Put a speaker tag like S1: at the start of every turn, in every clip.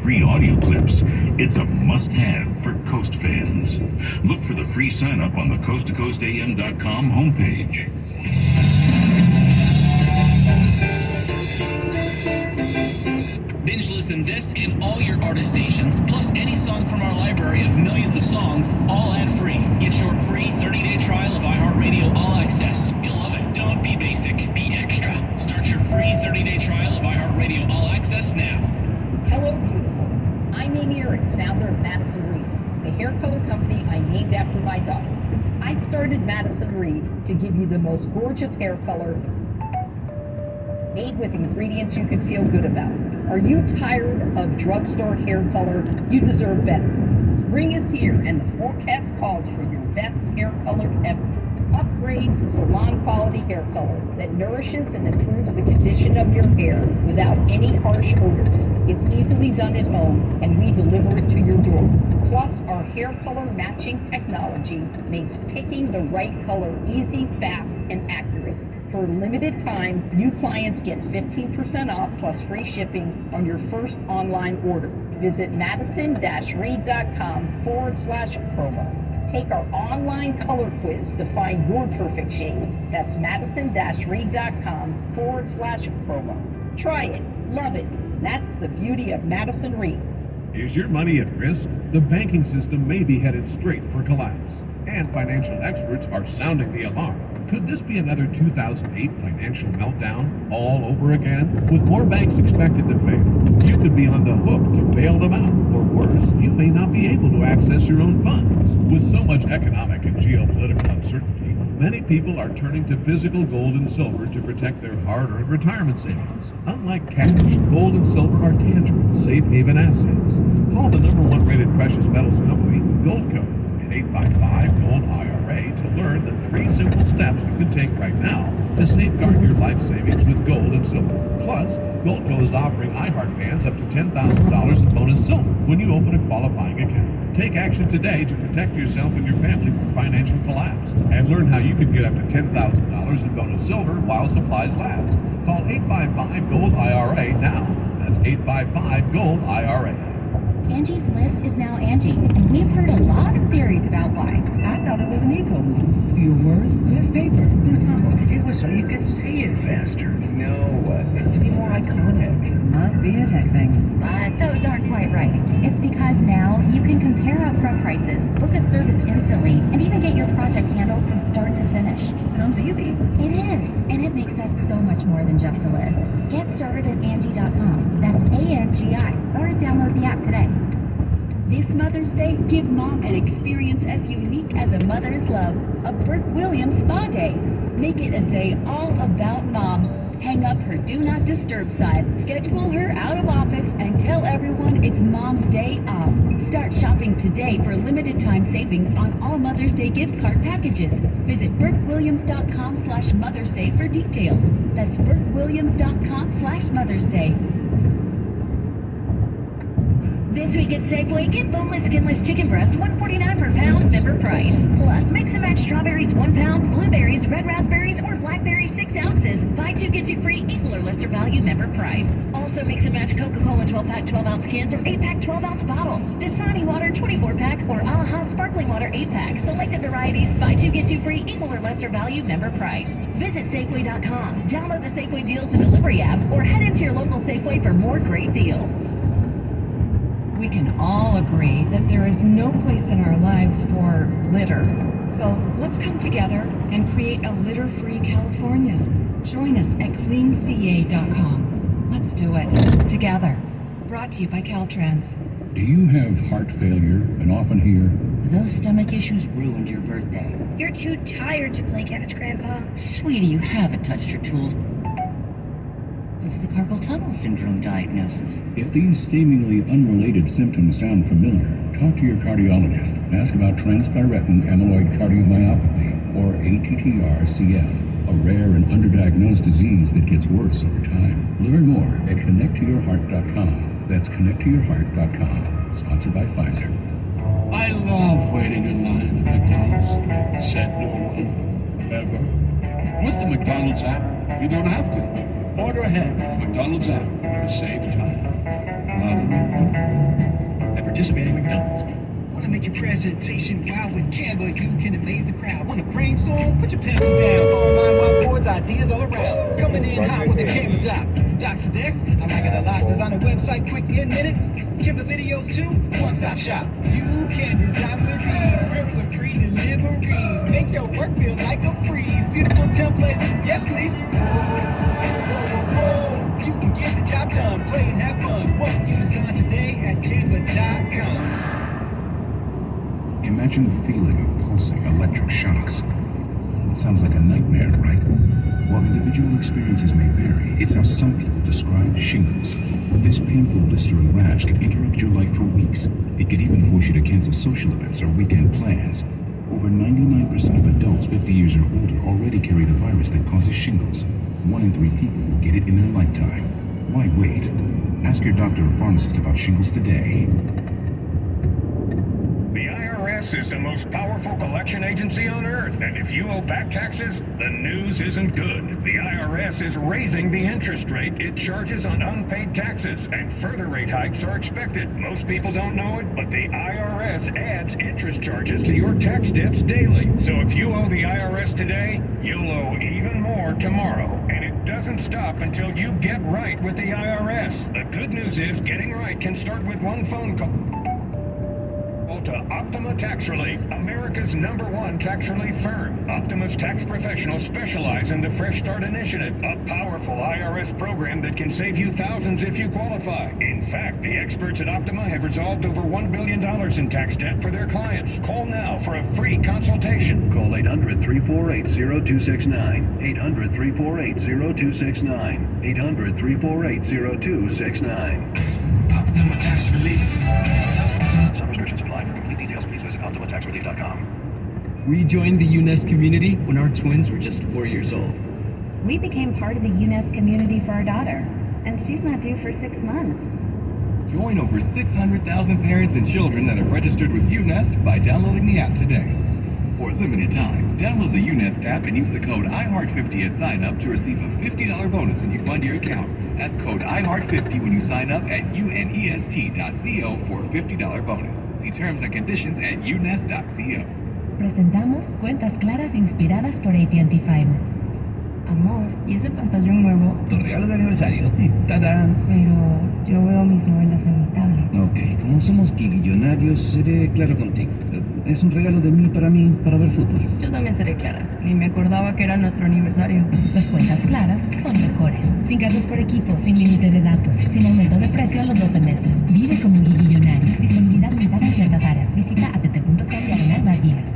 S1: free audio clips. It's a must-have for Coast fans. Look for the free sign-up on the coasttocoastam.com homepage.
S2: Binge listen this and all your artist stations, plus any song from our library of millions of songs, all ad-free. Get your free 30-day trial of iHeartRadio All Access. You'll love it. Don't be basic, be extra. Start your free 30-day trial of iHeartRadio All Access now.
S3: Hello, beautiful. I'm Amy Eric, founder of Madison Reed, the hair color company I named after my daughter. I started Madison Reed to give you the most gorgeous hair color made with ingredients you can feel good about. Are you tired of drugstore hair color? You deserve better. Spring is here and the forecast calls for your best hair color ever. Upgrade to salon quality hair color that nourishes and improves the condition of your hair without any harsh odors. It's easily done at home and we deliver it to your door. Plus, our hair color matching technology makes picking the right color easy, fast, and accurate. For a limited time, new clients get 15% off plus free shipping on your first online order. Visit madison-reed.com/promo. Take our online color quiz to find your perfect shade. That's madison-reed.com/promo. Try it. Love it. That's the beauty of Madison Reed.
S4: Is your money at risk? The banking system may be headed straight for collapse, and financial experts are sounding the alarm. Could this be another 2008 financial meltdown all over again? With more banks expected to fail, you could be on the hook to bail them out. Or worse, you may not be able to access your own funds. With so much economic and geopolitical uncertainty, many people are turning to physical gold and silver to protect their hard-earned retirement savings. Unlike cash, gold and silver are tangible, safe haven assets. Call the #1 rated precious metals company, Goldco, at 855-GOLD-IRA to learn the 3 simple steps you can take right now to safeguard your life savings with gold and silver. Plus, Goldco is offering iHeart fans up to $10,000 in bonus silver when you open a qualifying account. Take action today to protect yourself and your family from financial collapse, and learn how you can get up to $10,000 in bonus silver while supplies last. Call 855-GOLD-IRA now. That's 855-GOLD-IRA.
S5: Angie's List is now Angie, and we've heard a lot of theories about why.
S6: I thought it was an eco move. Fewer words, less paper.
S7: No, it was so you could say it faster.
S2: No, it's to be more iconic.
S6: Must be a tech thing.
S5: But those aren't quite right. It's because now you can compare upfront prices, book a service instantly, and even get your project handled from start to finish.
S6: Sounds easy.
S5: It is, and it makes us so much more than just a list. Get started at Angie.com. That's ANGI, or download the app today.
S8: This Mother's Day, give Mom an experience as unique as a mother's love. A Burke Williams Spa Day. Make it a day all about Mom. Hang up her Do Not Disturb sign, schedule her out of office, and tell everyone it's Mom's Day off. Start shopping today for limited time savings on all Mother's Day gift card packages. Visit BurkeWilliams.com/Mother's Day for details. That's BurkeWilliams.com/Mother's Day.
S9: This week at Safeway, get boneless, skinless chicken breast, $1.49 per pound, member price. Plus, mix and match strawberries, 1 pound, blueberries, red raspberries, or blackberries, 6 ounces. Buy 2, get 2 free, equal or lesser value, member price. Also, mix and match Coca-Cola 12-pack, 12-ounce cans, or 8-pack, 12-ounce bottles. Dasani Water 24-pack, or Aha Sparkling Water 8-pack. Selected varieties, buy 2, get 2 free, equal or lesser value, member price. Visit Safeway.com, download the Safeway Deals and Delivery app, or head into your local Safeway for more great deals.
S6: We can all agree that there is no place in our lives for litter. So let's come together and create a litter-free California. Join us at cleanca.com. Let's do it together. Brought to you by Caltrans.
S10: Do you have heart failure and often hear,
S11: "Those stomach issues ruined your birthday"?
S12: "You're too tired to play catch, Grandpa."
S11: Sweetie, you haven't touched your tools since the carpal tunnel syndrome diagnosis.
S10: If these seemingly unrelated symptoms sound familiar, talk to your cardiologist and ask about transthyretin amyloid cardiomyopathy, or ATTR-CM, a rare and underdiagnosed disease that gets worse over time. Learn more at connecttoyourheart.com. That's connecttoyourheart.com. Sponsored by Pfizer.
S13: I love waiting in line at McDonald's. Said no one. Ever. With the McDonald's app, you don't have to. Order ahead on the McDonald's app to save time.
S7: At participating McDonald's. Want to make your presentation wow with Canva? You can amaze the crowd. Want to brainstorm? Put your pencil down. Online whiteboards, ideas all around. Coming in hot with a Canva doc. Docs and decks, I like it a lot. Design a website quick in minutes. Canva videos too. One-stop shop. You can design with ease. Print with free delivery. Make your work feel like a breeze. Beautiful templates. Yes, please. You can get the job done. Play and have fun. What you design today at Canva.com.
S10: Imagine the feeling of pulsing electric shocks. It sounds like a nightmare, right? While individual experiences may vary, it's how some people describe shingles. This painful blistering rash can interrupt your life for weeks. It could even force you to cancel social events or weekend plans. Over 99% of adults 50 years or older already carry the virus that causes shingles. 1 in 3 people will get it in their lifetime. Why wait? Ask your doctor or pharmacist about shingles today.
S14: The IRS is the most powerful collection agency on earth, and if you owe back taxes, the news isn't good. The IRS is raising the interest rate it charges on unpaid taxes, and further rate hikes are expected. Most people don't know it, but the IRS adds interest charges to your tax debts daily. So if you owe the IRS today, you'll owe even more tomorrow, and it doesn't stop until you get right with the IRS. The good news is getting right can start with one phone call to Optima Tax Relief, America's #1 tax relief firm. Optima's tax professionals specialize in the Fresh Start Initiative, a powerful IRS program that can save you thousands if you qualify. In fact, the experts at Optima have resolved over $1 billion in tax debt for their clients. Call now for a free consultation.
S15: Call 800-348-0269. 800-348-0269. 800-348-0269.
S7: Optima Tax Relief.
S15: Some restrictions apply. For complete details, please visit OptimaTaxRelief.com.
S16: We joined the UNES community when our twins were just 4 years old.
S5: We became part of the UNES community for our daughter, and she's not due for 6 months.
S17: Join over 600,000 parents and children that have registered with UNEST by downloading the app today. For a limited time, download the UNEST app and use the code IHEART50 at sign up to receive a $50 bonus when you fund your account. That's code IHEART50 when you sign up at unest.co for a $50 bonus. See terms and conditions at unest.co.
S5: Presentamos Cuentas Claras inspiradas por AT&T Fiber.
S18: Amor, ¿y ese pantalón nuevo?
S16: Tu regalo de aniversario. ¡Tadán!
S18: Pero yo veo mis novelas en mi tablet.
S16: Ok, como somos gigillonarios, seré claro contigo. Es un regalo de mí, para ver fútbol.
S18: Yo también seré clara. Ni me acordaba que era nuestro aniversario.
S5: Las cuentas claras son mejores. Sin cargos por equipo, sin límite de datos, sin aumento de precio a los 12 meses. Vive como un gigillonario. Disponibilidad limitada en ciertas áreas. Visita att.com/más guías.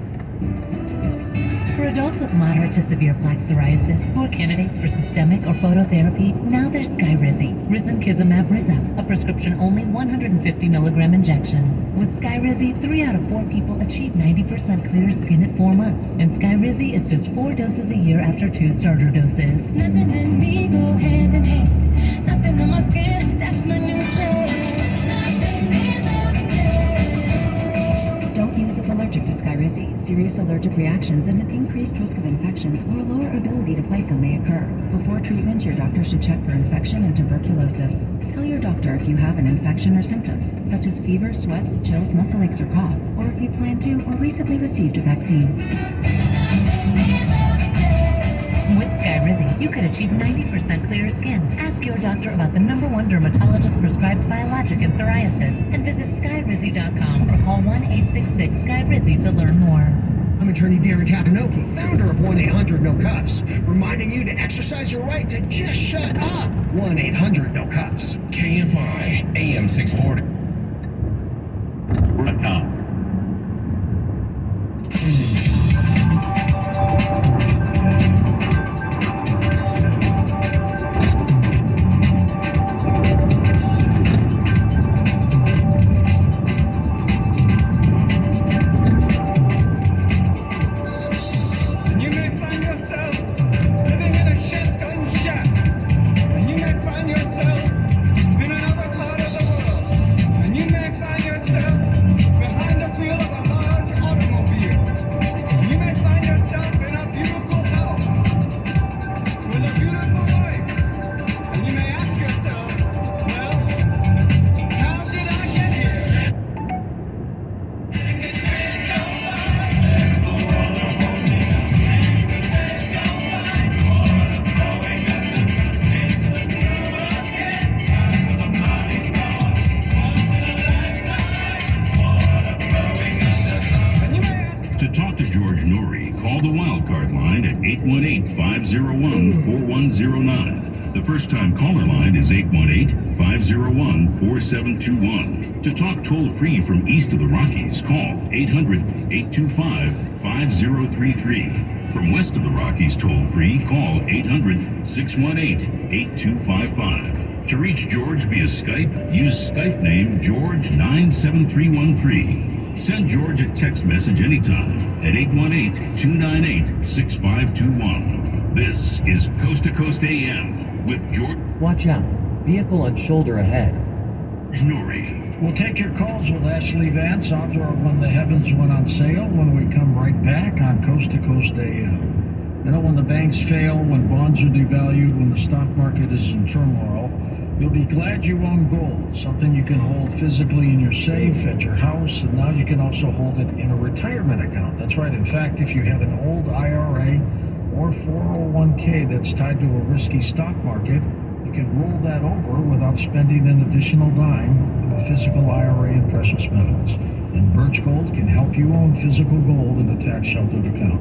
S5: For adults with moderate to severe plaque psoriasis or candidates for systemic or phototherapy, now there's Skyrizi, Risankizumab Riza, a prescription-only 150 milligram injection. With Skyrizi, 3 out of 4 people achieve 90% clear skin at 4 months, and Skyrizi is just 4 doses a year after 2 starter doses.
S19: Nothing in me go hand in hand. Nothing on my skin, that's my new place. Nothing is everything.
S5: Don't use if allergic to Skyrizi. Serious allergic reactions and an increased risk of infections or a lower ability to fight them may occur. Before treatment, your doctor should check for infection and tuberculosis. Tell your doctor if you have an infection or symptoms, such as fever, sweats, chills, muscle aches, or cough, or if you plan to or recently received a vaccine. With Skyrizi, you could achieve 90% clearer skin. Ask your doctor about the #1 dermatologist-prescribed biologic in psoriasis and visit Skyrizi.com or call 1-866-SKYRIZI to learn more.
S20: I'm attorney Derek Hapanoki, founder of 1-800-NO-CUFFS, reminding you to exercise your right to just shut up. 1-800-NO-CUFFS.
S1: KFI, AM 640. 818-501-4109. The first-time caller line is 818-501-4721. To talk toll-free from east of the Rockies, call 800-825-5033. From west of the Rockies toll-free, call 800-618-8255. To reach George via Skype, use Skype name George97313. Send George a text message anytime at 818-298-6521. This is Coast to Coast AM with George.
S21: Watch out. Vehicle on shoulder ahead.
S1: Nori.
S22: We'll take your calls with Ashley Vance, author of When the Heavens Went on Sale, when we come right back on Coast to Coast AM. You know, when the banks fail, when bonds are devalued, when the stock market is in turmoil, you'll be glad you own gold, something you can hold physically in your safe, at your house, and now you can also hold it in a retirement account. That's right. In fact, if you have an old IRA or 401k that's tied to a risky stock market, you can roll that over without spending an additional dime to a physical IRA in precious metals. And Birch Gold can help you own physical gold in a tax-sheltered account.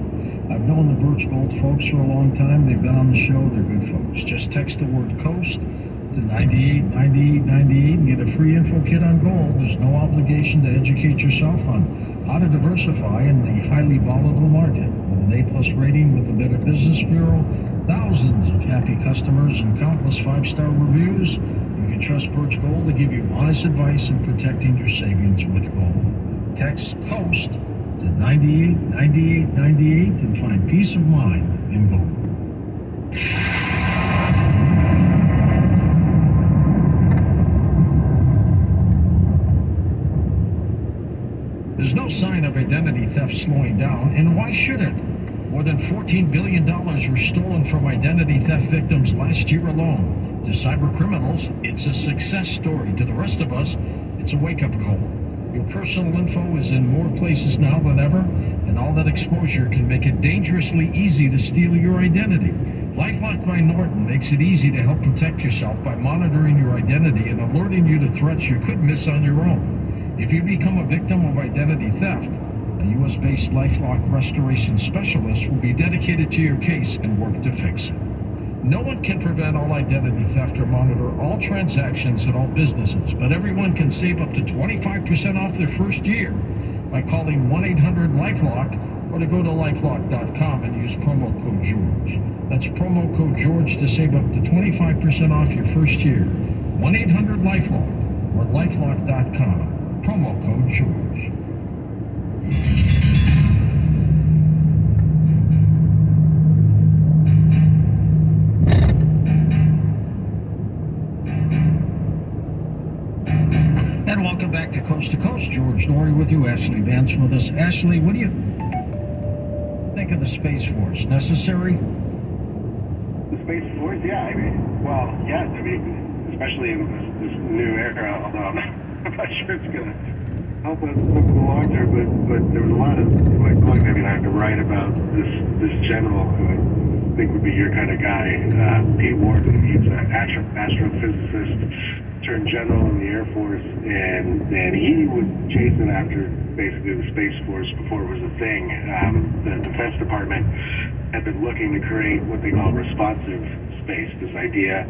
S22: I've known the Birch Gold folks for a long time. They've been on the show. They're good folks. Just text the word COAST to 989898 and get a free info kit on gold. There's no obligation to educate yourself on how to diversify in the highly volatile market. With an A+ rating with the Better Business Bureau, thousands of happy customers, and countless 5-star reviews, you can trust Birch Gold to give you honest advice in protecting your savings with gold. Text COAST to 989898 and find peace of mind in gold. There's no sign of identity theft slowing down, and why should it? More than $14 billion were stolen from identity theft victims last year alone. To cyber criminals, it's a success story. To the rest of us, it's a wake-up call. Your personal info is in more places now than ever, and all that exposure can make it dangerously easy to steal your identity. LifeLock by Norton makes it easy to help protect yourself by monitoring your identity and alerting you to threats you could miss on your own. If you become a victim of identity theft, a U.S.-based LifeLock restoration specialist will be dedicated to your case and work to fix it. No one can prevent all identity theft or monitor all transactions at all businesses, but everyone can save up to 25% off their first year by calling 1-800-LifeLock or to go to lifelock.com and use promo code George. That's promo code George to save up to 25% off your first year. 1-800-LifeLock or lifelock.com. Promo code George. And welcome back to Coast. George Norrie with you. Ashley Vance with us. Ashley, what do you think of the Space Force? Necessary?
S23: The Space Force? Yeah, I mean, well, yes. I mean, especially in this new era, although I'm not sure it's going to help us over the long term, but there was a lot of, my colleague maybe and I could write about this general who I think would be your kind of guy, Pete Warden. He's an astrophysicist turned general in the Air Force, and he was chasing after basically the Space Force before it was a thing. The Defense Department had been looking to create what they call responsive space, this idea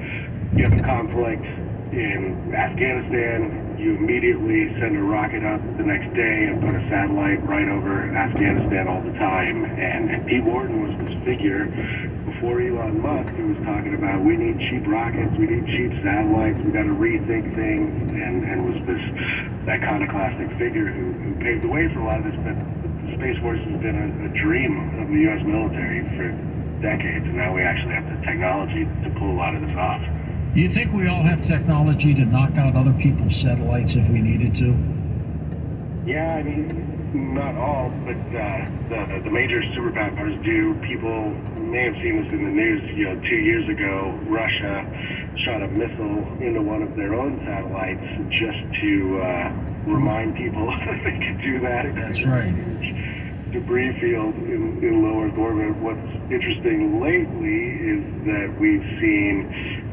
S23: you have a conflict in Afghanistan, you immediately send a rocket up the next day and put a satellite right over Afghanistan all the time. And Pete Warden was this figure before Elon Musk who was talking about we need cheap rockets, we need cheap satellites, we got to rethink things, and was this iconoclastic figure who paved the way for a lot of this. But the Space Force has been a dream of the U.S. military for decades, and now we actually have the technology to pull a lot of this off.
S22: Do you think we all have technology to knock out other people's satellites if we needed to?
S23: Yeah, I mean, not all, but the major superpowers do. People may have seen this in the news. 2 years ago, Russia shot a missile into one of their own satellites just to remind people that they could do that.
S22: That's right.
S23: Debris field in low Earth orbit. What's interesting lately is that we've seen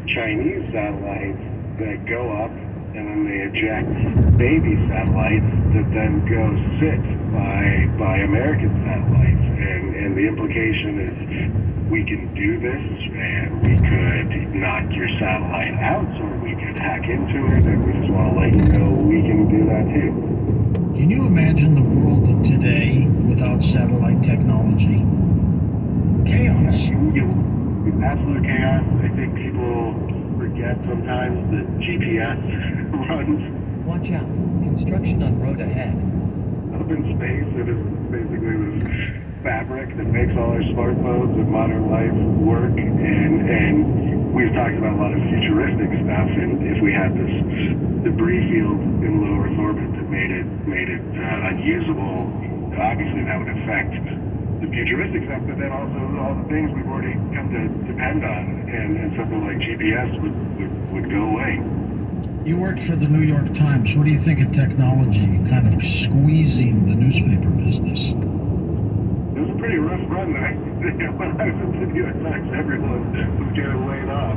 S23: Chinese satellites that go up and then they eject baby satellites that then go sit by American satellites, and the implication is we can do this, and we could knock your satellite out, or we could hack into it, and we just want to let you know we can do that too.
S22: Can you imagine the world of today without satellite technology? Chaos.
S23: Absolute chaos. I think people forget sometimes that GPS runs
S21: Watch out. Construction on road ahead.
S23: up in space. It is basically this fabric that makes all our smartphones and modern life work. And we've talked about a lot of futuristic stuff. And if we had this debris field in low Earth orbit that made it unusable, obviously that would affect the futuristic stuff, but then also all the things we've already come to depend on, and something like GPS would go away.
S22: You worked for the New York Times. What do you think of technology kind of squeezing the newspaper business?
S23: It was a pretty rough run. When I was at the New York Times, everyone was getting laid off.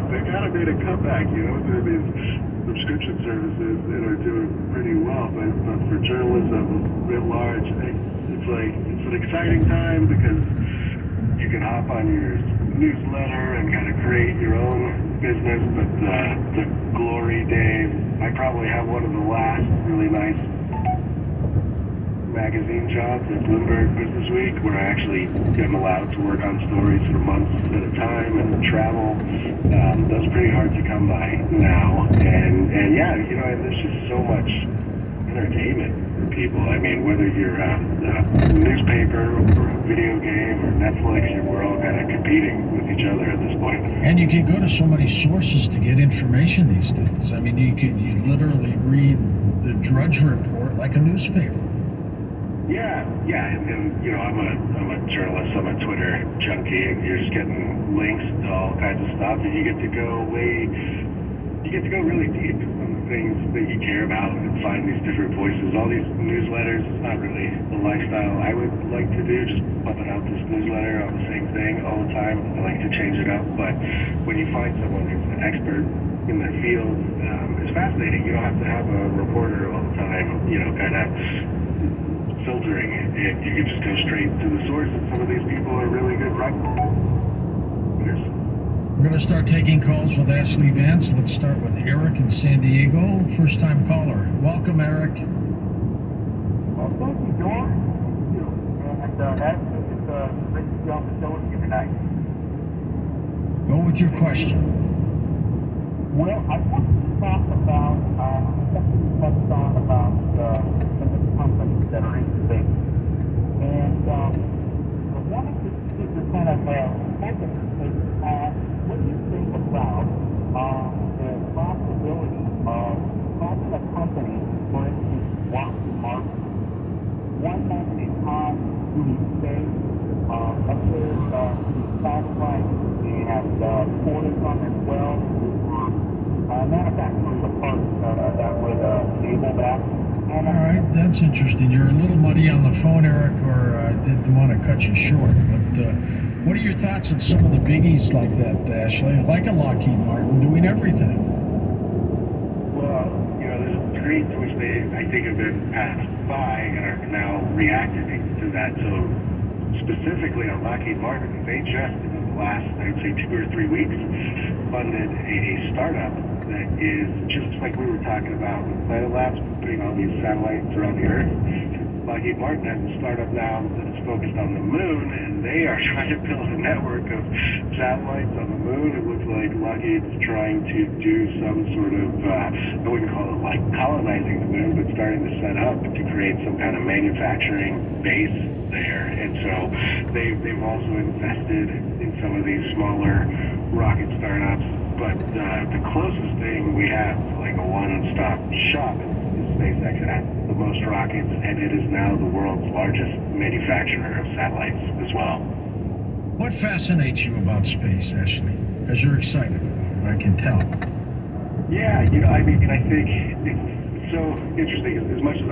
S23: They kind of made a comeback, through these subscription services that are doing pretty well, but for journalism writ large, it's an exciting time because you can hop on your newsletter and kind of create your own business, but the glory days, I probably have one of the last really nice magazine jobs at Bloomberg Business Week, where I actually am allowed to work on stories for months at a time and travel. Those are pretty hard to come by now, and yeah, there's just so much entertainment for people. I mean, whether you're a newspaper or a video game or Netflix, we're all kind of competing with each other at this point.
S22: And you can go to so many sources to get information these days. I mean, you literally read the Drudge Report like a newspaper.
S23: Yeah, and I'm a journalist. I'm a Twitter junkie, and you're just getting links to all kinds of stuff, and you get to go really deep on the things that you care about and find these different voices. All these newsletters, it's not really the lifestyle I would like to do, just pumping out this newsletter on the same thing all the time. I like to change it up, but when you find someone who's an expert in their field, it's fascinating. You don't have to have a reporter all the time, kind of filtering it. You can just go straight to the source, and some of these people are really good writers.
S22: We're going to start taking calls with Ashley Vance. Let's start with Eric in San Diego. First-time caller. Welcome, Eric.
S2: Well, thank you, George. Thank you. And Ashley, it's great to be on the show with you tonight.
S22: Go with your question.
S2: Well, I wanted to talk about something you touched on about some of the companies that are in space. And I wanted to get your kind of focus on what do you think about the possibility of having a company, for instance, Lockheed Martin, one that is on doing space, up there doing satellites, and quarters on as well, manufacturing the parts that would enable that.
S22: All right, that's interesting. You're a little muddy on the phone, Eric, or I didn't want to cut you short. But what are your thoughts on some of the biggies like that, Ashley? Like a Lockheed Martin doing everything?
S23: Well, there's a degree to which they, I think, have been passed by and are now reacting to that. So specifically on Lockheed Martin, they just in the last, I would say, 2 or 3 weeks, funded a startup that is just like we were talking about with Planet Labs, putting all these satellites around the Earth. Lockheed Martin has a startup now that is focused on the moon, and they are trying to build a network of satellites on the moon. It looks like Lockheed's trying to do some sort of, I wouldn't call it like colonizing the moon, but starting to set up to create some kind of manufacturing base there. And so they've also invested in some of these smaller rocket startups. But the closest thing we have to like a one-stop shop is SpaceX. It has the most rockets, and it is now the world's largest manufacturer of satellites as well.
S22: What fascinates you about space, Ashley? Because you're excited about it, I can tell.
S23: Yeah, I think it's so interesting. As much as